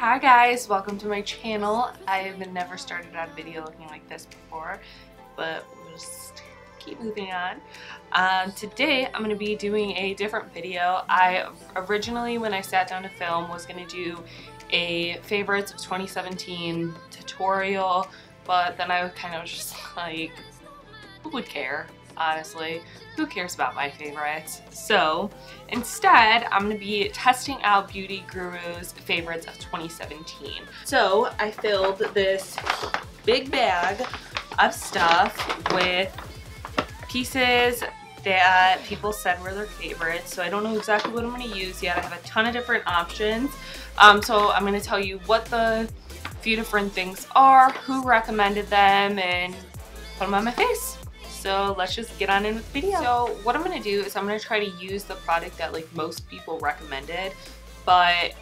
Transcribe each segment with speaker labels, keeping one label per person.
Speaker 1: Hi guys, welcome to my channel. I've never started out a video looking like this before, but we'll just keep moving on. Today I'm going to be doing a different video. I originally, when I sat down to film, was going to do a favorites of 2017 tutorial, but then I was kind of just like, who would care? Honestly, who cares about my favorites? So instead, I'm going to be testing out Beauty Guru's favorites of 2017. So I filled this big bag of stuff with pieces that people said were their favorites. So I don't know exactly what I'm going to use yet. I have a ton of different options. So I'm going to tell you what the few different things are, who recommended them, and put them on my face. So let's just get on in with the video. So what I'm going to do is I'm going to try to use the product that like most people recommended, but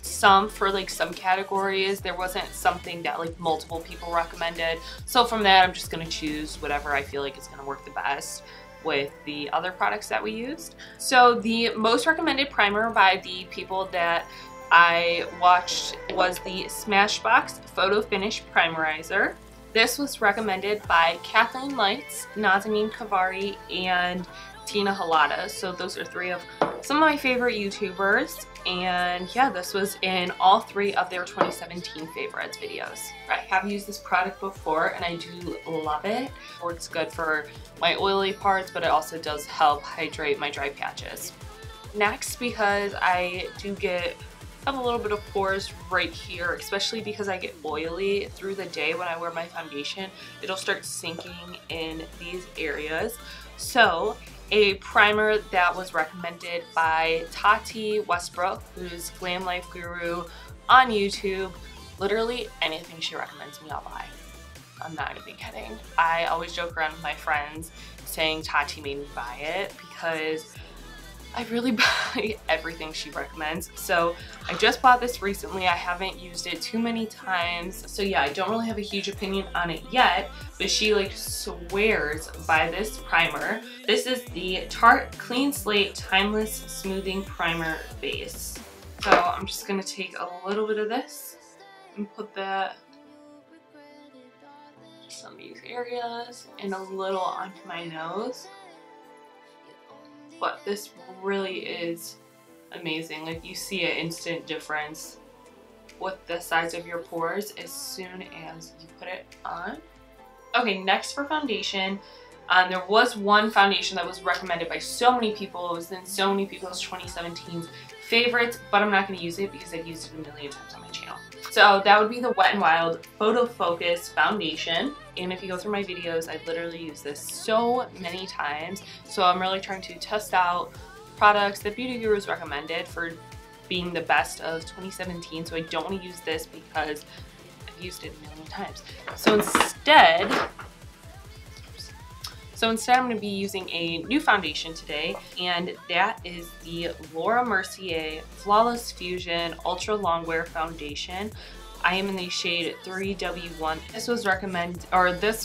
Speaker 1: for some categories there wasn't something that like multiple people recommended. So from that I'm just going to choose whatever I feel like is going to work the best with the other products that we used. So the most recommended primer by the people that I watched was the Smashbox Photo Finish Primerizer. This was recommended by Kathleen Lights, Nazanin Kavari, and Tina Halada. So those are three of some of my favorite YouTubers. And yeah, this was in all three of their 2017 favorites videos. I have used this product before and I do love it. It's good for my oily parts, but it also does help hydrate my dry patches. Next, because I do have a little bit of pores right here, especially because I get oily through the day when I wear my foundation, it'll start sinking in these areas. So a primer that was recommended by Tati Westbrook, who's Glam Life Guru on YouTube. Literally anything she recommends me, I'll buy. I'm not even kidding. I always joke around with my friends saying Tati made me buy it because I really buy everything she recommends. So I just bought this recently. I haven't used it too many times. So yeah, I don't really have a huge opinion on it yet, but she like swears by this primer. This is the Tarte Clean Slate Timeless Smoothing Primer Base. So I'm just gonna take a little bit of this and put that some of these areas and a little onto my nose. But this really is amazing. Like, you see an instant difference with the size of your pores as soon as you put it on. Okay, next for foundation. There was one foundation that was recommended by so many people. It was in so many people's 2017 favorites, but I'm not going to use it because I've used it a million times on my channel. So that would be the Wet n Wild Photo Focus Foundation. And if you go through my videos, I literally use this so many times. So I'm really trying to test out products that Beauty Gurus recommended for being the best of 2017. So I don't want to use this because I've used it a million times. So instead I'm going to be using a new foundation today, and that is the Laura Mercier Flawless Fusion Ultra Longwear Foundation. I am in the shade 3W1. This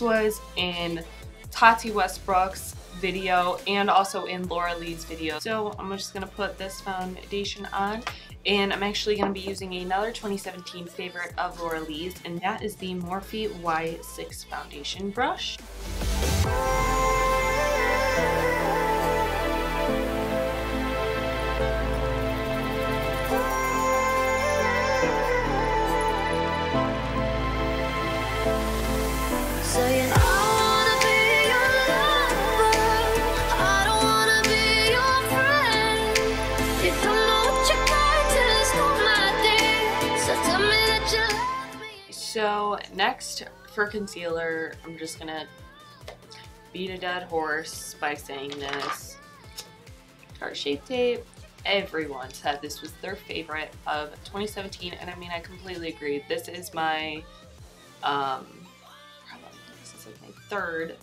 Speaker 1: was in Tati Westbrook's video and also in Laura Lee's video. So I'm just going to put this foundation on, and I'm actually going to be using another 2017 favorite of Laura Lee's, and that is the Morphe Y6 foundation brush. So next for concealer, I'm just gonna beat a dead horse by saying this. Tarte Shape Tape. Everyone said this was their favorite of 2017, and I mean, I completely agree. This is my this is like my third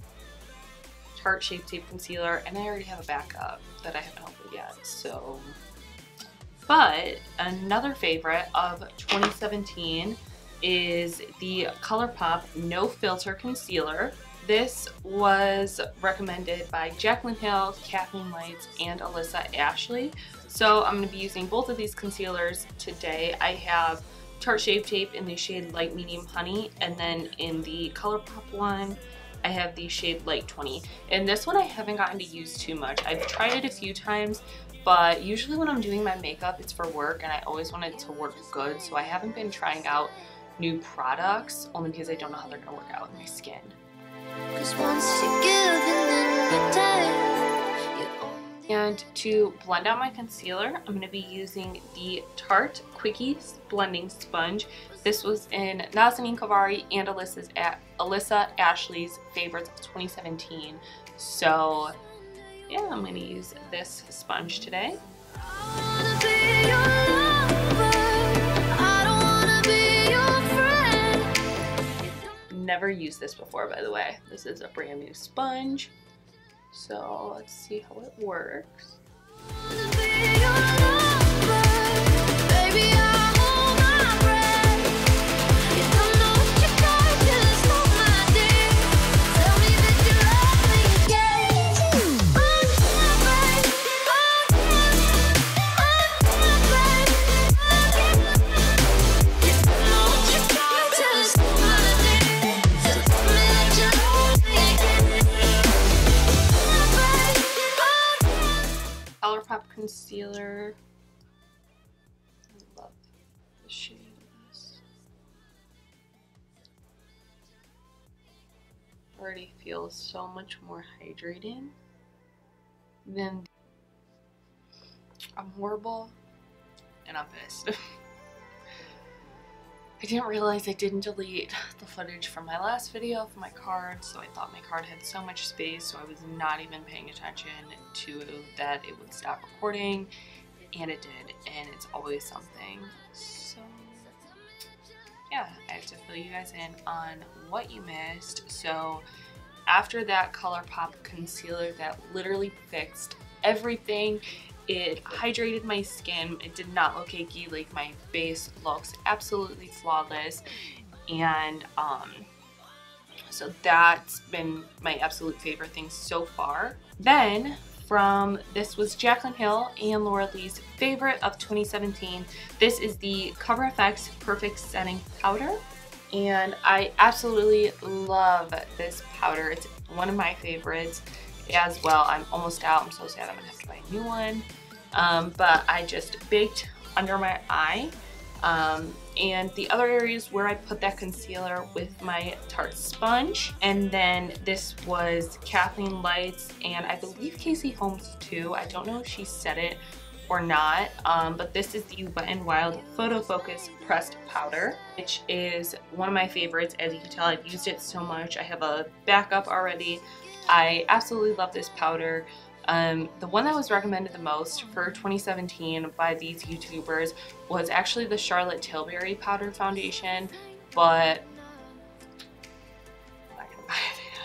Speaker 1: Tarte Shape Tape concealer, and I already have a backup that I haven't opened yet. So, but another favorite of 2017 is the ColourPop No Filter Concealer. This was recommended by Jaclyn Hill, Kathleen Lights, and Alyssa Ashley. So I'm going to be using both of these concealers today. I have Tarte Shape Tape in the shade Light Medium Honey, and then in the ColourPop one, I have the shade Light 20. And this one I haven't gotten to use too much. I've tried it a few times, but usually when I'm doing my makeup, it's for work, and I always want it to work good, so I haven't been trying out new products, only because I don't know how they're going to work out with my skin. 'Cause once you give and then you take. And to blend out my concealer, I'm going to be using the Tarte Quickie Blending Sponge. This was in Nazanin Kavari and Alyssa Ashley's Favorites of 2017. So yeah, I'm going to use this sponge today. Never used this before, by the way. This is a brand new sponge. So let's see how it works. ColourPop concealer. I love the shade of this. Already feels so much more hydrating than I'm horrible and I'm pissed. I didn't realize I didn't delete the footage from my last video for my card, so I thought my card had so much space, so I was not even paying attention to that it would stop recording, and it did, and it's always something. So yeah, I have to fill you guys in on what you missed. So after that ColourPop concealer that literally fixed everything, it hydrated my skin, it did not look cakey, like my base looks absolutely flawless, and so that's been my absolute favorite thing so far. Then this was Jaclyn Hill and Laura Lee's favorite of 2017. This is the Cover FX Perfect Setting Powder, and I absolutely love this powder. It's one of my favorites as well. I'm almost out. I'm so sad I'm gonna have to buy a new one. But I just baked under my eye, and the other areas where I put that concealer with my Tarte sponge. And then this was Kathleen Light's, and I believe Casey Holmes too. I don't know if she said it or not, but this is the Wet n Wild Photo Focus Pressed Powder, which is one of my favorites. As you can tell, I've used it so much. I have a backup already. I absolutely love this powder. The one that was recommended the most for 2017 by these YouTubers was actually the Charlotte Tilbury Powder Foundation, but I'm not gonna buy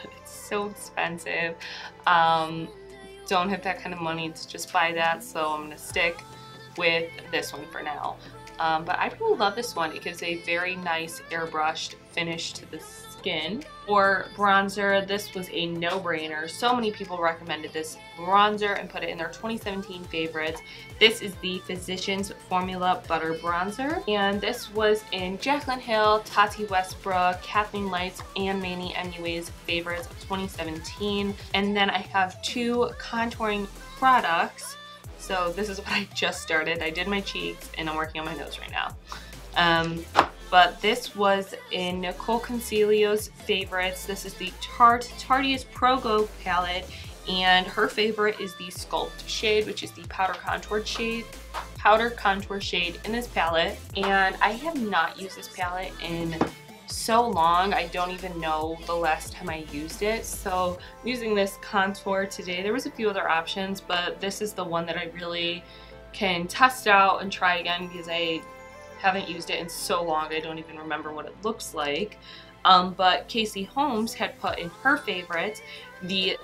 Speaker 1: it. It's so expensive. Don't have that kind of money to just buy that, so I'm gonna stick with this one for now. But I really love this one. It gives a very nice airbrushed finish to the skin. For bronzer, this was a no-brainer. So many people recommended this bronzer and put it in their 2017 favorites. This is the Physicians Formula Butter Bronzer, and this was in Jaclyn Hill, Tati Westbrook, Kathleen Light's, and Manny MUA's favorites of 2017. And then I have two contouring products. So this is what I just started. I did my cheeks and I'm working on my nose right now. But this was in Nicole Concilio's favorites. This is the Tarteist Pro Glow palette, and her favorite is the Sculpt shade, which is the powder contour shade in this palette. And I have not used this palette in so long, I don't even know the last time I used it. So I'm using this contour today. There was a few other options, but this is the one that I really can test out and try again because I haven't used it in so long I don't even remember what it looks like. But Casey Holmes had put in her favorites the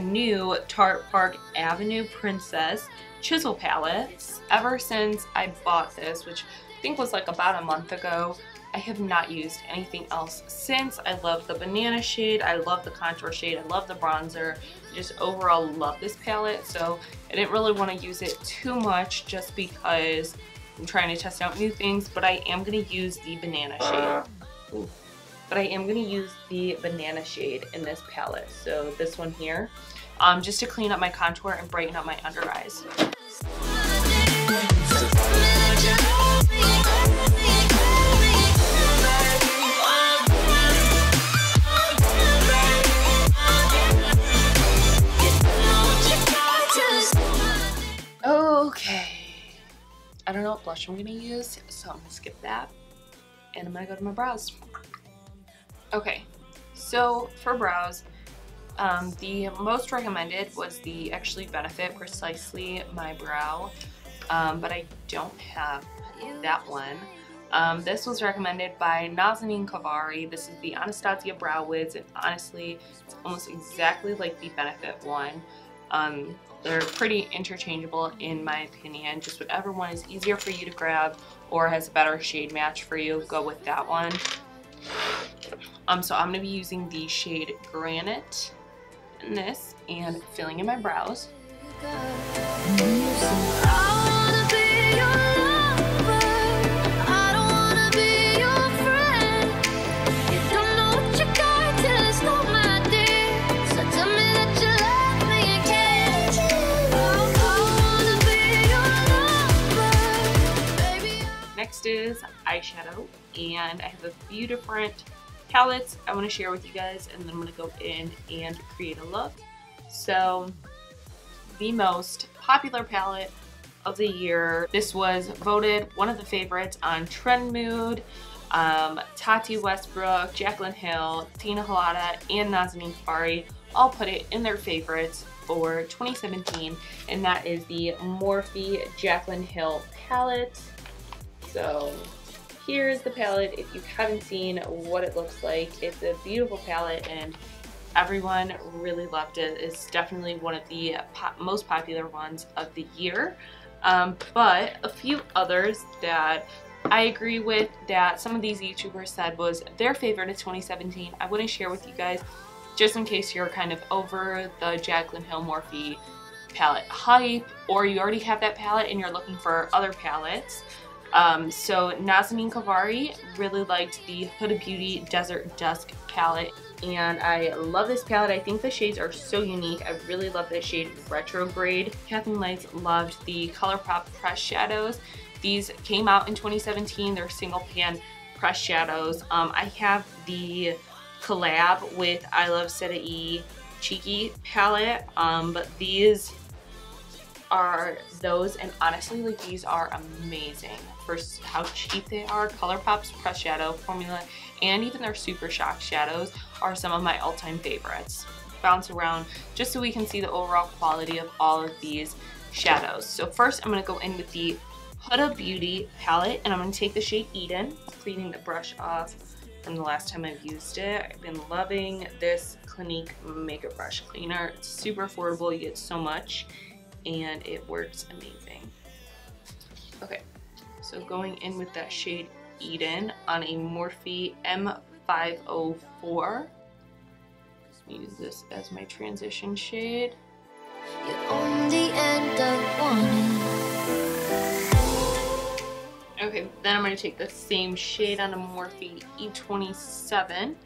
Speaker 1: new Tarte Park Avenue Princess Chisel Palettes. Ever since I bought this, which I think was like about a month ago. I have not used anything else since. I love the banana shade, I love the contour shade, I love the bronzer. I just overall love this palette, so I didn't really want to use it too much just because I'm trying to test out new things, but I am going to use the banana shade. Ooh. But I am going to use the banana shade in this palette, so this one here, just to clean up my contour and brighten up my under eyes. Okay, I don't know what blush I'm going to use, so I'm going to skip that, and I'm going to go to my brows. Okay, so for brows, the most recommended was the Actually Benefit Precisely My Brow, but I don't have that one. This was recommended by Nazanin Kavari. This is the Anastasia Brow Wids, and honestly, it's almost exactly like the Benefit one. They're pretty interchangeable in my opinion. Just whatever one is easier for you to grab or has a better shade match for you, go with that one. So I'm going to be using the shade Granite in this and filling in my brows. Next is eyeshadow, and I have a few different palettes I want to share with you guys, and then I'm going to go in and create a look. So the most popular palette of the year, this was voted one of the favorites on Trend Mood. Tati Westbrook, Jaclyn Hill, Tina Halada, and Nazanin Kavari all put it in their favorites for 2017, and that is the Morphe Jaclyn Hill palette. So here's the palette if you haven't seen what it looks like. It's a beautiful palette and everyone really loved it. It's definitely one of the most popular ones of the year. But a few others that I agree with that some of these YouTubers said was their favorite of 2017, I want to share with you guys just in case you're kind of over the Jaclyn Hill Morphe palette hype, or you already have that palette and you're looking for other palettes. So Nazanin Kavari really liked the Huda Beauty Desert Dusk palette, and I love this palette. I think the shades are so unique. I really love this shade Retrograde. Kathleen Lights loved the ColourPop pressed shadows. These came out in 2017. They're single pan pressed shadows. I have the collab with I Love Sadie Cheeky palette, but these are those, and honestly, like, these are amazing for how cheap they are. ColourPop's pressed shadow formula and even their Super Shock shadows are some of my all-time favorites. Bounce around just so we can see the overall quality of all of these shadows. So first I'm going to go in with the Huda Beauty palette, and I'm going to take the shade Eden, cleaning the brush off from the last time I've used it. I've been loving this Clinique makeup brush cleaner. It's super affordable, you get so much, and it works amazing. Okay, so going in with that shade Eden on a Morphe M504. Use this as my transition shade. You're on the end of one. Okay, then I'm going to take the same shade on a Morphe E27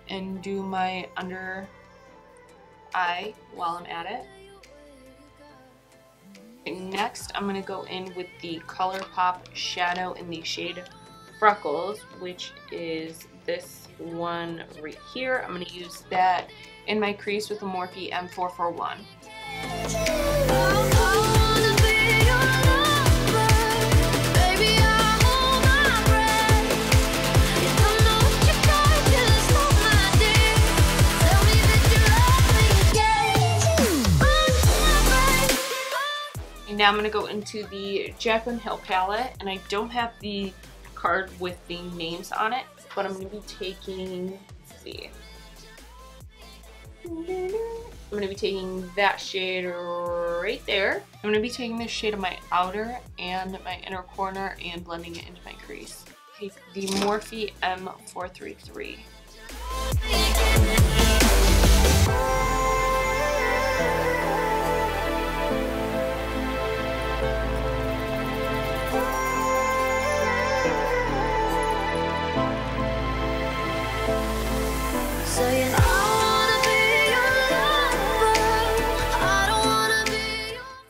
Speaker 1: and do my under eye while I'm at it. Next, I'm going to go in with the ColourPop shadow in the shade Freckles, which is this one right here. I'm going to use that in my crease with the Morphe M441. Now I'm going to go into the Jaclyn Hill palette, and I don't have the card with the names on it, but I'm going to be taking, let's see, I'm going to be taking that shade right there. I'm going to be taking this shade of my outer and my inner corner and blending it into my crease. Take the Morphe M433.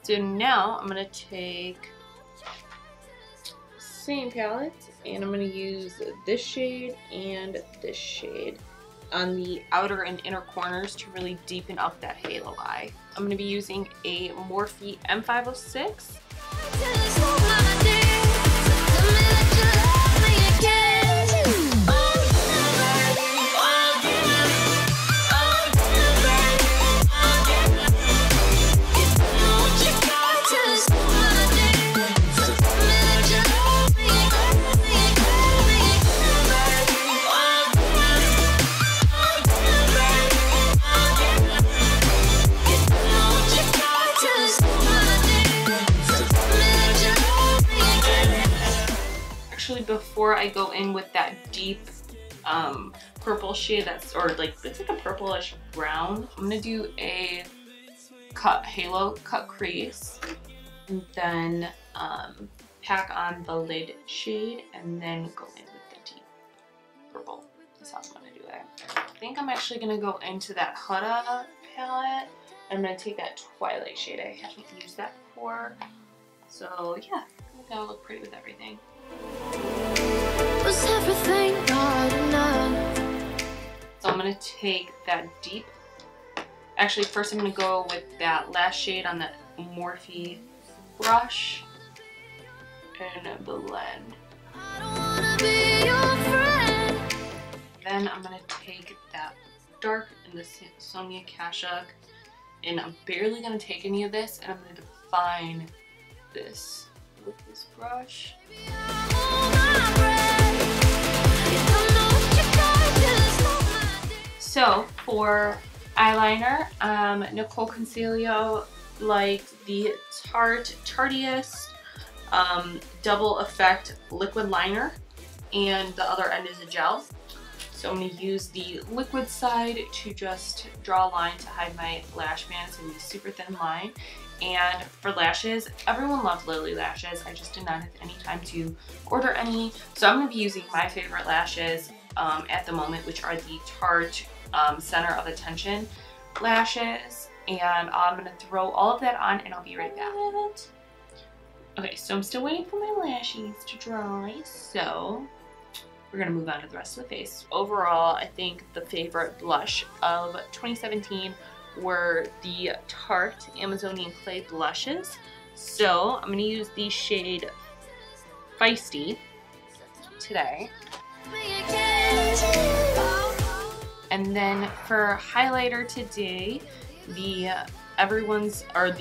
Speaker 1: So now I'm going to take the same palette and I'm going to use this shade and this shade on the outer and inner corners to really deepen up that halo eye. I'm going to be using a Morphe M506. Before I go in with that deep purple shade it's like a purplish brown, I'm gonna do a halo cut crease and then pack on the lid shade and then go in with the deep purple. That's how I'm gonna do it. I think I'm actually gonna go into that Huda palette and I'm gonna take that Twilight shade. I haven't used that before, so yeah, I think that'll look pretty with everything. Was everything not enough? So I'm going to take that deep, actually first I'm going to go with that last shade on the Morphe brush and blend. Then I'm going to take that dark in the Sonia Kashuk and I'm barely going to take any of this and I'm going to define this with this brush. So for eyeliner, Nicole Concealio liked the Tarteist Double Effect Liquid Liner, and the other end is a gel. So I'm going to use the liquid side to just draw a line to hide my lash band. It's going to be a super thin line. And for lashes, everyone loved Lily lashes. I just did not have any time to order any. So I'm going to be using my favorite lashes at the moment, which are the Tarte Center of Attention lashes. And I'm going to throw all of that on and I'll be right back. Okay, so I'm still waiting for my lashes to dry. So we're going to move on to the rest of the face. Overall, I think the favorite blush of 2017 were the Tarte Amazonian Clay blushes. So I'm going to use the shade Feisty today. And then for highlighter today, the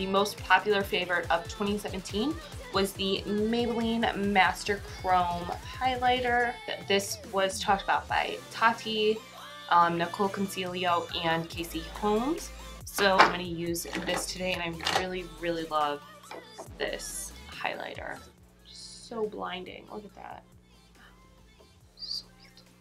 Speaker 1: most popular favorite of 2017 was the Maybelline Master Chrome highlighter. This was talked about by Tati, Nicole Concealio, and Casey Holmes. So I'm going to use this today, and I really, really love this highlighter. So blinding. Look at that. So beautiful.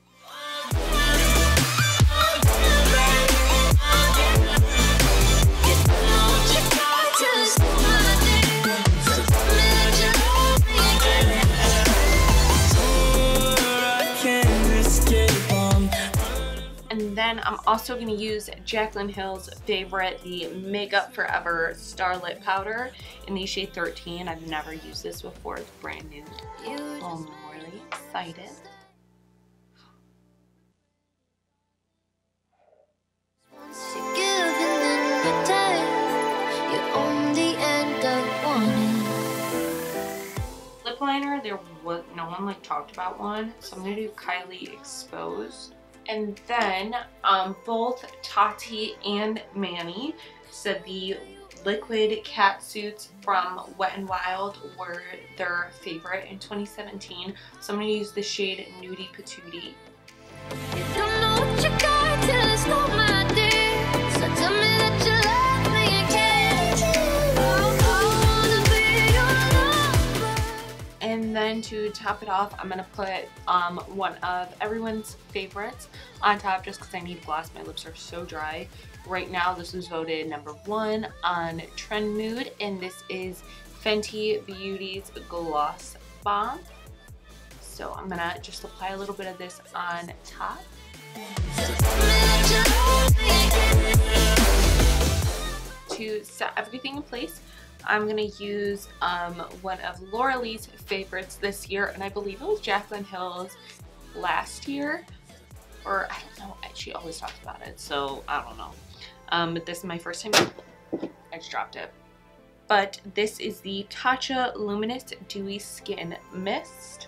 Speaker 1: And then I'm also going to use Jaclyn Hill's favorite, the Makeup Forever Starlit Powder in the shade 13. I've never used this before. It's brand new. So I'm really excited. Lip liner, no one talked about one, so I'm going to do Kylie Exposed. And then both Tati and Manny said the liquid cat suits from Wet n Wild were their favorite in 2017. So I'm going to use the shade Nudie Patootie. You don't know what you got till it's not my day. So tell me that you love then to top it off, I'm going to put one of everyone's favorites on top just because I need gloss. My lips are so dry. Right now, this was voted #1 on Trend Mood, and this is Fenty Beauty's Gloss Bomb. So I'm gonna just apply a little bit of this on top. To set everything in place, I'm gonna use one of Laura Lee's favorites this year, and I believe it was Jaclyn Hill's last year, or I don't know, she always talks about it, so I don't know. But this is my first time. I just dropped it. But this is the Tatcha Luminous Dewy Skin Mist.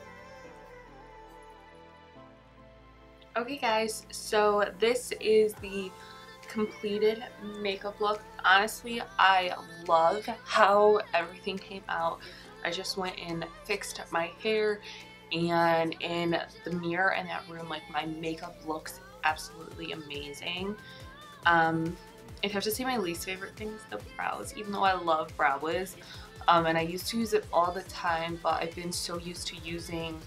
Speaker 1: Okay guys, so this is the completed makeup look. Honestly, I love how everything came out. I just went and fixed my hair, and in the mirror in that room, like, my makeup looks absolutely amazing. I'd have to say my least favorite thing is the brows, even though I love Brow Wiz, and I used to use it all the time, but I've been so used to using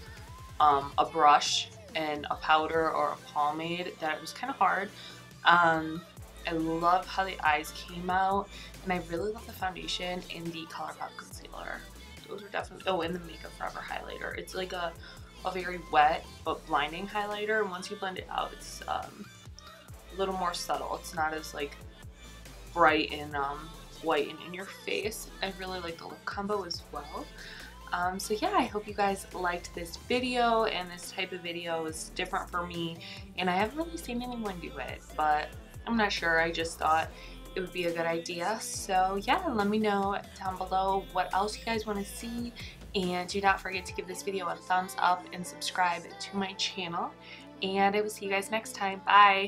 Speaker 1: a brush and a powder or a pomade that it was kind of hard. I love how the eyes came out, and I really love the foundation and the ColourPop concealer. Those are definitely, oh, and the Makeup Forever highlighter. It's like a very wet but blinding highlighter, and once you blend it out, it's a little more subtle. It's not as like bright and white and in your face. I really like the lip combo as well. So yeah, I hope you guys liked this video, and this type of video is different for me, and I haven't really seen anyone do it, but I'm not sure. I just thought it would be a good idea. So yeah, let me know down below what else you guys want to see, and do not forget to give this video a thumbs up and subscribe to my channel, and I will see you guys next time. Bye!